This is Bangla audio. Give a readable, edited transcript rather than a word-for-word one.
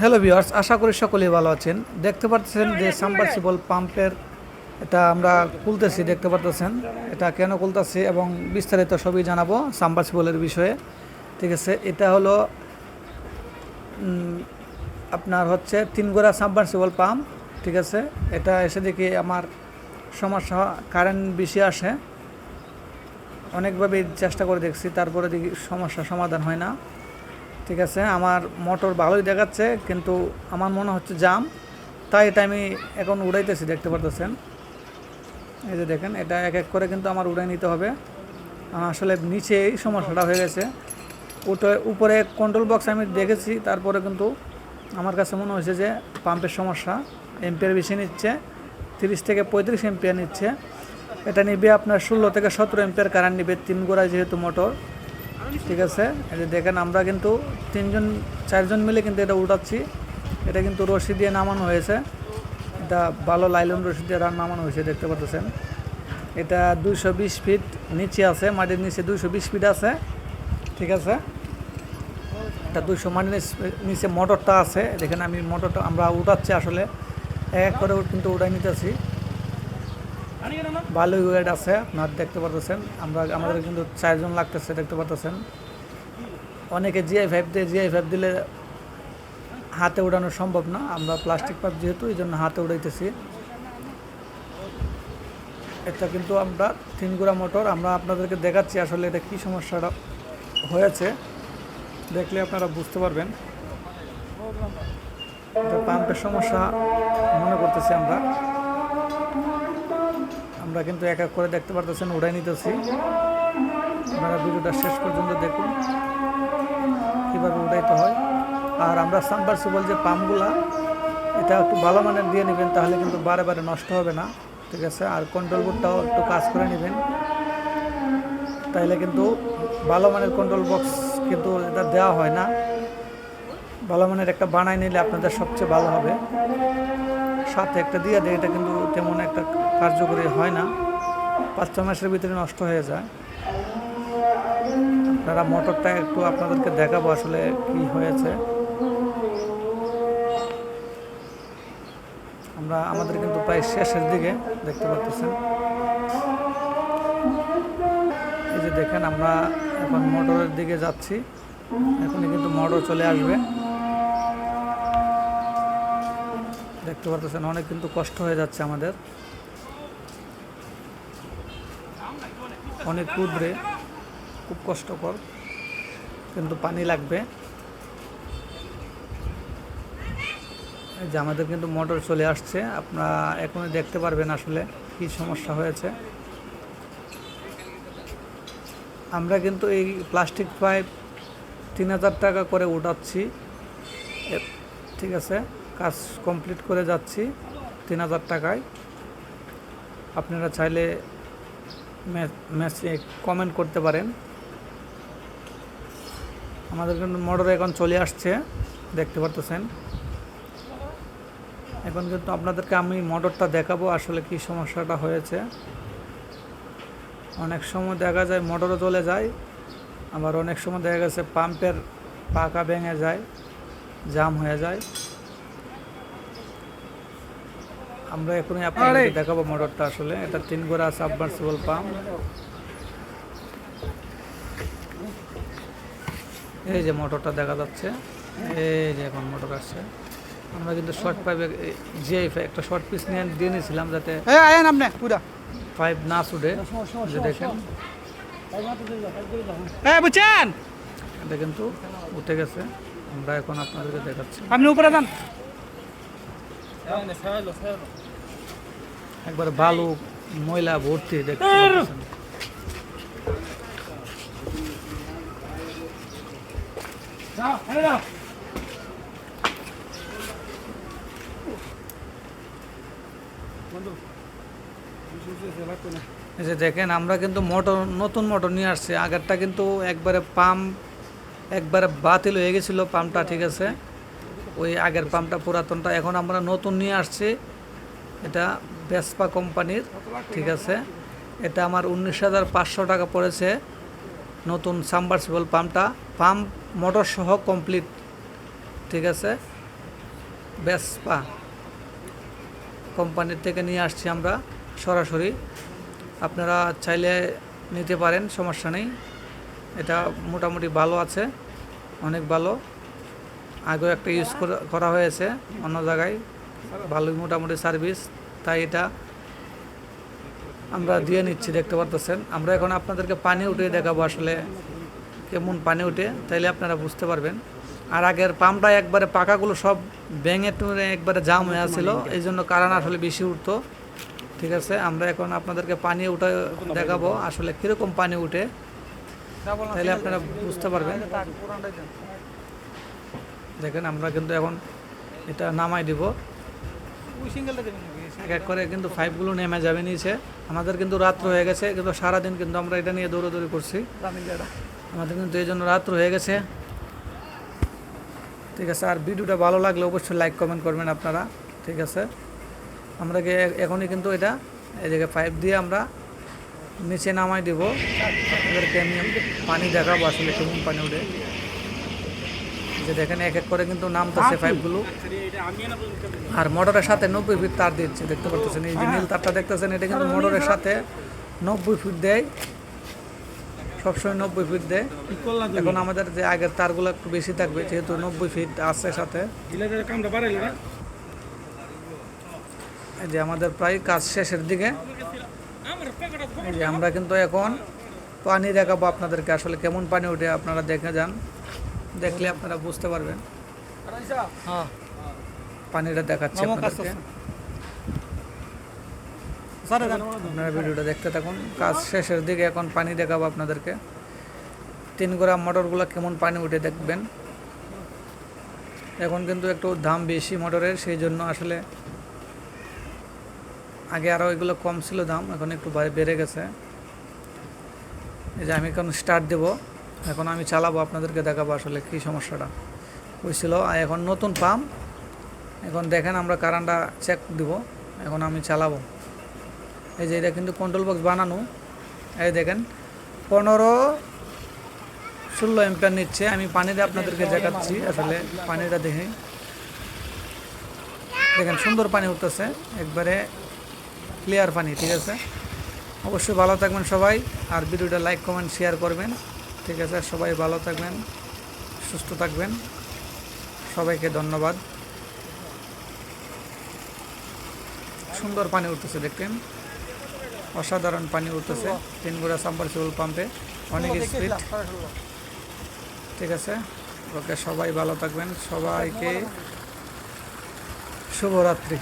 হ্যালো ভিউয়ার্স, আশা করি সকলেই ভালো আছেন। দেখতে পাচ্ছেন যে সাবমার্সিবল পাম্পের এটা আমরা খুলতেছি, দেখতে পাচ্ছেন এটা কেন খুলতেছি এবং বিস্তারিত সবই জানাবো সাবমার্সিবলের বিষয়ে। ঠিক আছে, এটা হলো আপনার হচ্ছে 3 গোড়া সাবমার্সিবল পাম্প। ঠিক আছে, এটা এসে দেখি আমার সমস্যা, কারেন্ট বেশি আসে, অনেকভাবে চেষ্টা করে দেখছি, তারপরে দেখি সমস্যা সমাধান হয় না। ঠিক আছে, আমার মোটর ভালোই দেখাচ্ছে কিন্তু আমার মনে হচ্ছে জাম, তাই এটা আমি এখন উড়াইতেছি, দেখতে পারতেছেন। এই যে দেখেন, এটা এক এক করে কিন্তু আমার উড়াই নিতে হবে। আসলে নিচে এই সমস্যাটা হয়ে গেছে, উপরে কন্ট্রোল বক্স আমি দেখেছি, তারপরে কিন্তু আমার কাছে মনে হয়েছে যে পাম্পের সমস্যা, এম্পিয়ার বেশি নিচ্ছে, 30 থেকে 35 এম্পিয়ার নিচ্ছে। এটা নিবে আপনার 16 থেকে 17 এম্পিয়ার কারেন্ট নিবে, 3 গোড়ায় যেহেতু মোটর। ঠিক আছে, এই যে দেখেন আমরা কিন্তু 4জন মিলে কিন্তু এটা উঠাচ্ছি। এটা কিন্তু রশি দিয়ে নামানো হয়েছে, এটা ভালো লাইলন রশি দিয়ে নামানো হয়েছে, দেখতে পাচ্ছেন। এটা 220 ফিট নিচে আছে, মাটির নিচে 220 ফিট আছে। ঠিক আছে, এটা 200 মাটির নিচে মোটরটা আছে। দেখেন আমি মোটরটা আমরা উঠাচ্ছি, আসলে এক এক করে কিন্তু উঠাই নিতেছি। ভালোই ওয়েট আছে, আপনার দেখতে পাচ্ছেন। আমাদের কিন্তু 4জন লাগতেছে, দেখতে পাচ্ছেন। অনেকে GI5 দিয়ে, GI5 দিলে হাতে উড়ানো সম্ভব না, আমরা প্লাস্টিক পাইপ যেহেতু এই জন্য হাতে উড়াইতেছি। এটা কিন্তু আমরা 3 গোড়া মোটর, আমরা আপনাদেরকে দেখাচ্ছি আসলে এটা কী সমস্যাটা হয়েছে, দেখলে আপনারা বুঝতে পারবেন। এটা পাম্পের সমস্যা মনে করতেছি আমরা কিন্তু এক এক করে দেখতে পারতেছেন উড়াই নিতেছি। আপনারা ভিডিওটা শেষ পর্যন্ত দেখুন কীভাবে উঠাইতে হয়। আর আমরা সাবমার্সিবল যে পাম্পগুলা, এটা একটু ভালো মানের দিয়ে নেবেন, তাহলে কিন্তু বারে বারে নষ্ট হবে না। ঠিক আছে, আর কন্ট্রোল বোর্ডটাও একটু কাজ করে নেবেন, তাইলে কিন্তু ভালো মানের কন্ট্রোল বক্স কিন্তু এটা দেওয়া হয় না। ভালো মানের একটা বানাই নিলে আপনাদের সবচেয়ে ভালো হবে। সাথে একটা দিয়ে দেয়, এটা কিন্তু তেমন একটা কার্যকরী হয় না, 5-6 মাসের ভিতরে নষ্ট হয়ে যায়। আপনারা মোটরটা একটু আপনাদেরকে দেখাবো আসলে কি হয়েছে। আমাদের কিন্তু প্রায় শেষের দিকে, দেখতে পাচ্ছেন। এই যে দেখেন, আমরা এখন মোটরের দিকে যাচ্ছি, এখনই কিন্তু মোটর চলে আসবে, দেখতে পাচ্ছেন। অনেক কিন্তু কষ্ট হয়ে যাচ্ছে আমাদের, অনেক কুদরে, খুব কষ্টকর, কিন্তু পানি লাগবে। এই যে আমাদের কিন্তু মোটর চলে আসছে, আপনারা এখনই দেখতে পারবেন আসলে কি সমস্যা হয়েছে। আমরা কিন্তু এই প্লাস্টিক পাইপ 3000 টাকা করে উঠাচ্ছি। ঠিক আছে, কাজ কমপ্লিট করে যাচ্ছি 3000 টাকায়। আপনারা চাইলে কমেন্ট করতে পারেন। আমাদের কিন্তু মোটর এখন চলে আসছে, দেখতে পারতেছেন। এখন কিন্তু আপনাদেরকে আমি মোটরটা দেখাবো আসলে কি সমস্যাটা হয়েছে। অনেক সময় দেখা যায় মোটরও চলে যায়, আবার অনেক সময় দেখা গেছে পাম্পের পাকা ভেঙে যায়, জাম হয়ে যায়। আমরা এখনই আপনাদেরকে দেখাবো মোটরটা আসলে। এটা 3 গোড়া সাবমার্সিবল পাম্প। এই যে মোটরটা দেখা যাচ্ছে, এই যে এখন মোটর আসছে। আমরা কিন্তু শর্ট পাইপে একটা শর্ট পিস দিয়ে নিয়েছিলাম, যাতে পাইপ না ছুটে। যে দেখেন, বুঝছেন, এটা কিন্তু উঠে গেছে। আমরা এখন আপনাদেরকে দেখাচ্ছি, আপনি উপরে যান। একবার বালু ময়লা ভর্তি, দেখতে পাচ্ছেন। এই যে দেখেন, আমরা কিন্তু নতুন মোটর নিয়ে আসছি। আগেরটা কিন্তু একবারে বাতিল হয়ে গেছিল পাম্পটা। ঠিক আছে, ওই আগের পাম্পটা পুরাতনটা, এখন আমরা নতুন নিয়ে আসছি। এটা ভেসপা কোম্পানির। ঠিক আছে, এটা আমার 19,500 টাকা পড়েছে নতুন সাবমার্সিবল পাম্পটা, পাম্প মোটর সহ কমপ্লিট। ঠিক আছে, ভেসপা কোম্পানির থেকে নিয়ে আসছি আমরা সরাসরি। আপনারা চাইলে নিতে পারেন, সমস্যা নেই। এটা মোটামুটি ভালো আছে, অনেক ভালো। আগেও একটা ইউজ করা হয়েছে অন্য জায়গায়, ভালোই মোটামুটি সার্ভিস, তাই এটা আমরা দিয়ে নিচ্ছি। দেখতে পারতেছেন আমরা এখন আপনাদেরকে পানি উঠিয়ে দেখাবো আসলে কেমন পানি উঠে, তাইলে আপনারা বুঝতে পারবেন। আর আগের পাম্পটা একবারে পাকাগুলো সব ভেঙে টুঙে একবারে জাম হয়ে আসছিল, এই জন্য কারণ আসলে বেশি উঠতো। ঠিক আছে, আমরা এখন আপনাদেরকে পানি উঠে দেখাবো আসলে কীরকম পানি উঠে, তাহলে আপনারা বুঝতে পারবেন। দেখেন আমরা কিন্তু এখন এটা নামাই দিব, এক এক করে কিন্তু পাইপগুলো নেমে যাবে নিচে। আমাদের কিন্তু রাত্র হয়ে গেছে, কিন্তু সারাদিন কিন্তু আমরা এটা নিয়ে দৌড়াদৌড়ি করছি, আমাদের কিন্তু এই জন্য রাত্র হয়ে গেছে। ঠিক আছে, আর ভিডিওটা ভালো লাগলে অবশ্যই লাইক কমেন্ট করবেন আপনারা। ঠিক আছে, আমরা এখনই কিন্তু এটা এই জায়গায় পাইপ দিয়ে আমরা নিচে নামাই দিব। আপনাদেরকে আমি পানি দেখাবো আসলে কেমন পানি ওঠে। যে দেখেন এক এক করে কিন্তু নামতেছে পাইপগুলো। আর মোটরের সাথে 90 ফিট তার দিচ্ছে, দেখতে পাচ্ছেন এই যে নীল তারটা দেখতেছেন, এটা কিন্তু মোটরের সাথে 90 ফিট দেয়, সবসময় 90 ফিট দেয়। এখন আমাদের যে আগের তারগুলো একটু বেশি থাকবে, যেহেতু 90 ফিট আছে সাথে। এই যে আমাদের প্রায় কাজ শেষের দিকে। এই যে আমরা কিন্তু এখন পানি দেখাবো আপনাদেরকে আসলে কেমন পানি ওঠে, আপনারা দেখে যান, দেখলে আপনারা বুঝতে পারবেন। পানিটা দেখাচ্ছি আপনাদেরকে, আপনারা ভিডিওটা দেখতে থাকুন। কাজ শেষের দিকে এখন পানি দেখাবো আপনাদেরকে। 3 গ্রাম মোটরগুলো কেমন পানি উঠে দেখবেন। এখন কিন্তু একটু দাম বেশি মোটরের, সেই জন্য আসলে আগে আরও এগুলো কম ছিল দাম, এখন একটু বেড়ে গেছে। এই যে আমি এখন স্টার্ট দেব, এখন আমি চালাবো, আপনাদেরকে দেখাবো আসলে কী সমস্যাটা হয়েছিল। আর এখন নতুন পাম্প, এখন দেখেন আমরা কারেন্টটা চেক দিব, এখন আমি চালাবো। এই যে এটা কিন্তু কন্ট্রোল বক্স বানানো, এই দেখেন 15-16 অ্যাম্পিয়ার নিচ্ছে। আমি পানিতে আপনাদেরকে দেখাচ্ছি আসলে পানিটা দেখে। দেখেন সুন্দর পানি উঠতেছে, একবারে ক্লিয়ার পানি। ঠিক আছে, অবশ্যই ভালো থাকবেন সবাই, আর ভিডিওটা লাইক কমেন্ট শেয়ার করবেন। ঠিক আছে, সবাই ভালো থাকবেন, সুস্থ থাকবেন, সবাইকে ধন্যবাদ। সুন্দর পানি উঠতেছে, দেখতেন অসাধারণ পানি উঠতেছে 3 গুড়া সাবমার্সিবল পাম্পে, অনেক স্পিড। ঠিক আছে, ওকে, সবাই ভালো থাকবেন, সবাইকে শুভরাত্রি।